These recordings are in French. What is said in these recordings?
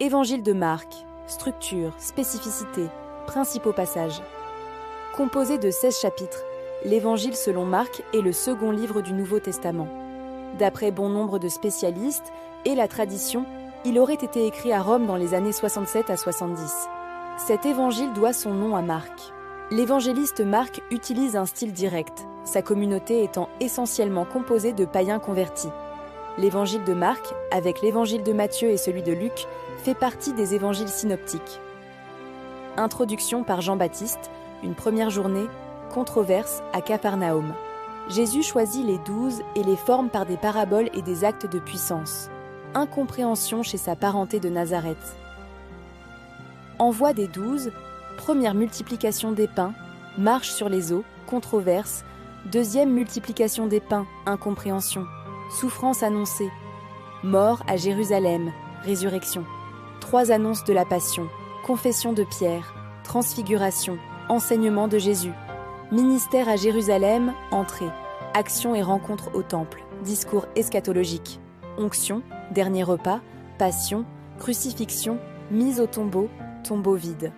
Évangile de Marc, structure, spécificité, principaux passages. Composé de 16 chapitres, l'Évangile selon Marc est le second livre du Nouveau Testament. D'après bon nombre de spécialistes et la tradition, il aurait été écrit à Rome dans les années 67 à 70. Cet évangile doit son nom à Marc. L'évangéliste Marc utilise un style direct, sa communauté étant essentiellement composée de païens convertis. L'évangile de Marc, avec l'évangile de Matthieu et celui de Luc, fait partie des évangiles synoptiques. Introduction par Jean-Baptiste, une première journée, controverse à Capharnaüm. Jésus choisit les 12 et les forme par des paraboles et des actes de puissance. Incompréhension chez sa parenté de Nazareth. Envoi des 12, première multiplication des pains, marche sur les eaux, controverse, deuxième multiplication des pains, incompréhension, souffrance annoncée, mort à Jérusalem, résurrection, 3 annonces de la passion, confession de Pierre, transfiguration, enseignement de Jésus, ministère à Jérusalem, entrée, action et rencontre au temple, discours eschatologique, onction, dernier repas, passion, crucifixion, mise au tombeau, tombeau vide.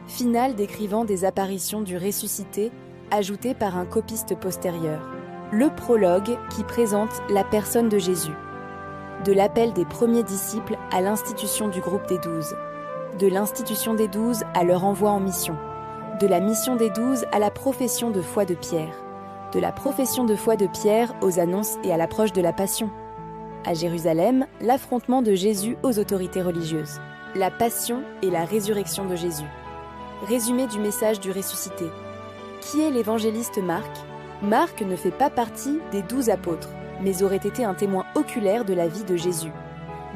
Finale décrivant des apparitions du ressuscité, ajoutée par un copiste postérieur. Le prologue qui présente la personne de Jésus. De l'appel des premiers disciples à l'institution du groupe des 12. De l'institution des 12 à leur envoi en mission. De la mission des 12 à la profession de foi de Pierre. De la profession de foi de Pierre aux annonces et à l'approche de la Passion. À Jérusalem, l'affrontement de Jésus aux autorités religieuses. La Passion et la résurrection de Jésus. Résumé du message du ressuscité. Qui est l'évangéliste Marc ? Marc ne fait pas partie des 12 apôtres, mais aurait été un témoin oculaire de la vie de Jésus.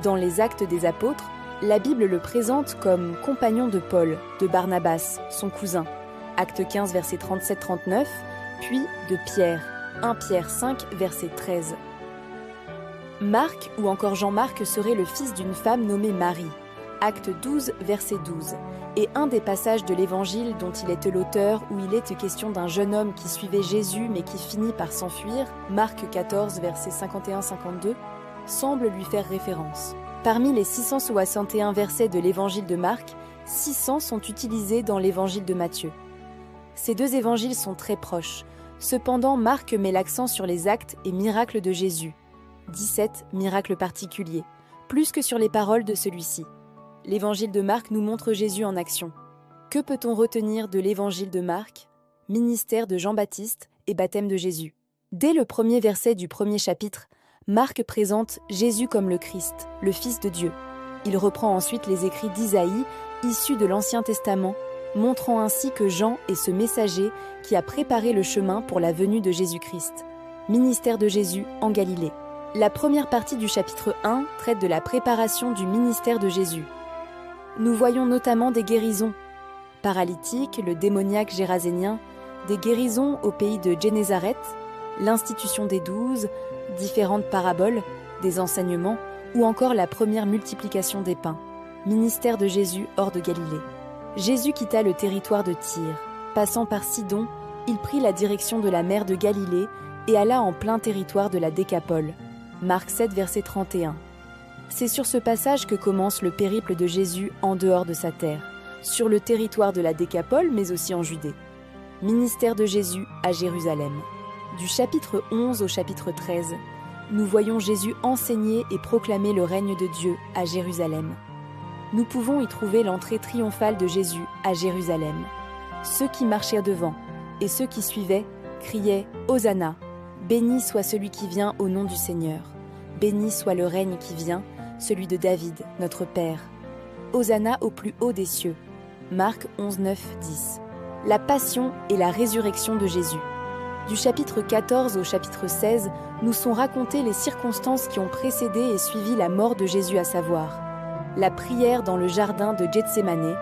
Dans les Actes des Apôtres, la Bible le présente comme compagnon de Paul, de Barnabas, son cousin, Acte 15, verset 37-39, puis de Pierre, 1 Pierre 5, verset 13. Marc ou encore Jean-Marc serait le fils d'une femme nommée Marie, Acte 12, verset 12, et un des passages de l'Évangile dont il est l'auteur où il est question d'un jeune homme qui suivait Jésus mais qui finit par s'enfuir, Marc 14, verset 51-52, semble lui faire référence. Parmi les 661 versets de l'Évangile de Marc, 600 sont utilisés dans l'Évangile de Matthieu. Ces deux évangiles sont très proches. Cependant, Marc met l'accent sur les actes et miracles de Jésus, 17 miracles particuliers, plus que sur les paroles de celui-ci. L'Évangile de Marc nous montre Jésus en action. Que peut-on retenir de l'Évangile de Marc ? Ministère de Jean-Baptiste et baptême de Jésus. Dès le premier verset du premier chapitre, Marc présente Jésus comme le Christ, le Fils de Dieu. Il reprend ensuite les écrits d'Isaïe, issus de l'Ancien Testament, montrant ainsi que Jean est ce messager qui a préparé le chemin pour la venue de Jésus-Christ. Ministère de Jésus en Galilée. La première partie du chapitre 1 traite de la préparation du ministère de Jésus. Nous voyons notamment des guérisons, paralytiques, le démoniaque gérasénien, des guérisons au pays de Génézareth, l'institution des 12, différentes paraboles, des enseignements ou encore la première multiplication des pains. Ministère de Jésus hors de Galilée. Jésus quitta le territoire de Tyr. Passant par Sidon, il prit la direction de la mer de Galilée et alla en plein territoire de la Décapole. Marc 7, verset 31. C'est sur ce passage que commence le périple de Jésus en dehors de sa terre, sur le territoire de la Décapole, mais aussi en Judée. Ministère de Jésus à Jérusalem. Du chapitre 11 au chapitre 13, nous voyons Jésus enseigner et proclamer le règne de Dieu à Jérusalem. Nous pouvons y trouver l'entrée triomphale de Jésus à Jérusalem. Ceux qui marchaient devant et ceux qui suivaient criaient « Hosanna ! Béni soit celui qui vient au nom du Seigneur. Béni soit le règne qui vient, celui de David, notre Père. Hosanna au plus haut des cieux. » Marc 11, 9, 10. La passion et la résurrection de Jésus. Du chapitre 14 au chapitre 16, nous sont racontées les circonstances qui ont précédé et suivi la mort de Jésus, à savoir la prière dans le jardin de Gethsémané,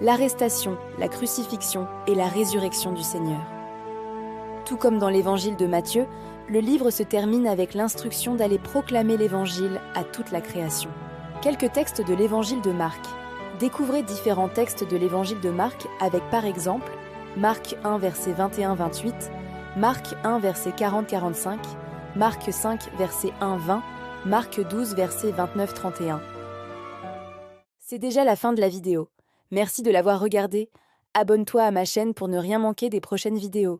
l'arrestation, la crucifixion et la résurrection du Seigneur. Tout comme dans l'évangile de Matthieu, le livre se termine avec l'instruction d'aller proclamer l'évangile à toute la création. Quelques textes de l'évangile de Marc. Découvrez différents textes de l'évangile de Marc avec par exemple Marc 1 verset 21-28, Marc 1 verset 40-45, Marc 5 verset 1-20, Marc 12 verset 29-31. C'est déjà la fin de la vidéo. Merci de l'avoir regardée. Abonne-toi à ma chaîne pour ne rien manquer des prochaines vidéos.